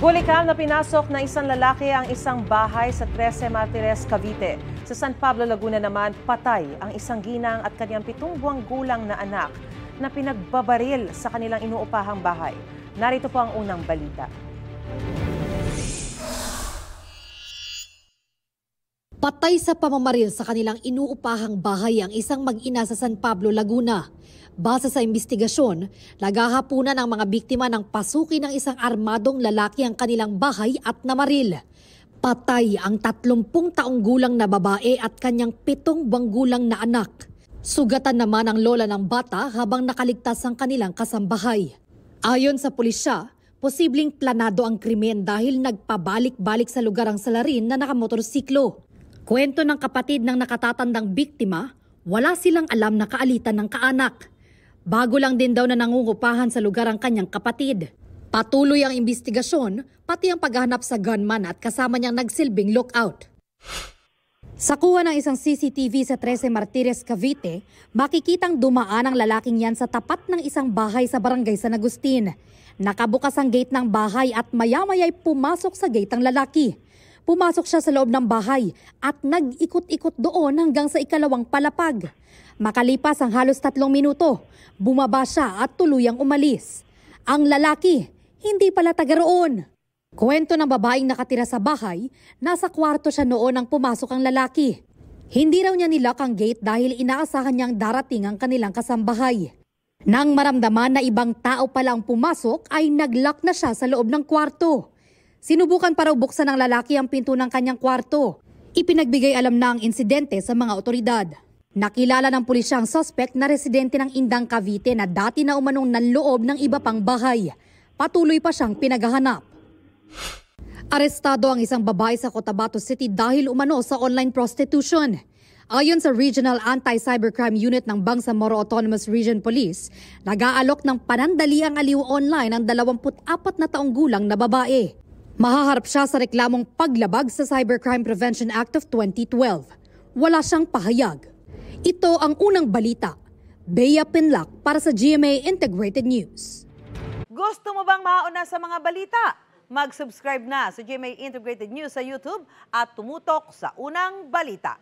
Bulikal na pinasok na isang lalaki ang isang bahay sa 13 Martires, Cavite. Sa San Pablo, Laguna naman, patay ang isang ginang at kanyang 7 buwang gulang na anak na pinagbabaril sa kanilang inuupahang bahay. Narito po ang unang balita. Patay sa pamamaril sa kanilang inuupahang bahay ang isang mag-ina sa San Pablo, Laguna. Base sa investigasyon, naghahapunan ang mga biktima ng pasukin ng isang armadong lalaki ang kanilang bahay at namaril. Patay ang 30 taong gulang na babae at kanyang 7 buwang gulang na anak. Sugatan naman ang lola ng bata habang nakaligtas ang kanilang kasambahay. Ayon sa pulisya, posibleng planado ang krimen dahil nagpabalik-balik sa lugar ang salarin na nakamotorsiklo. Kwento ng kapatid ng nakatatandang biktima, wala silang alam na kaalitan ng kaanak. Bago lang din daw na nangungupahan sa lugar ang kanyang kapatid. Patuloy ang investigasyon, pati ang paghahanap sa gunman at kasama niyang nagsilbing lookout. Sa kuha ng isang CCTV sa 13 Martires, Cavite, makikitang dumaan ang lalaking yan sa tapat ng isang bahay sa barangay San Agustin. Nakabukas ang gate ng bahay at maya-maya'y pumasok sa gate ang lalaki. Pumasok siya sa loob ng bahay at nag-ikot-ikot doon hanggang sa ikalawang palapag. Makalipas ang halos 3 minuto, bumaba siya at tuluyang umalis. Ang lalaki, hindi pala taga roon. Kwento ng babaeng nakatira sa bahay, nasa kwarto siya noon nang pumasok ang lalaki. Hindi raw niya nilock ang gate dahil inaasahan niyang darating ang kanilang kasambahay. Nang maramdaman na ibang tao pala ang pumasok ay naglock na siya sa loob ng kwarto. Sinubukan pa raw buksan ng lalaki ang pinto ng kanyang kwarto. Ipinagbigay alam na ang insidente sa mga otoridad. Nakilala ng pulisya ang suspect na residente ng Indang, Cavite na dati na umanong nanloob ng iba pang bahay. Patuloy pa siyang pinaghahanap. Arestado ang isang babae sa Cotabato City dahil umano sa online prostitution. Ayon sa Regional Anti-Cybercrime Unit ng Bangsamoro Autonomous Region Police, nag-aalok ng panandaliang aliw online ang 24 na taong gulang na babae. Mahaharap siya sa reklamong paglabag sa Cybercrime Prevention Act of 2012. Wala siyang pahayag. Ito ang unang balita. Bea Pinlac para sa GMA Integrated News. Gusto mo bang mauna sa mga balita? Mag-subscribe na sa GMA Integrated News sa YouTube at tumutok sa unang balita.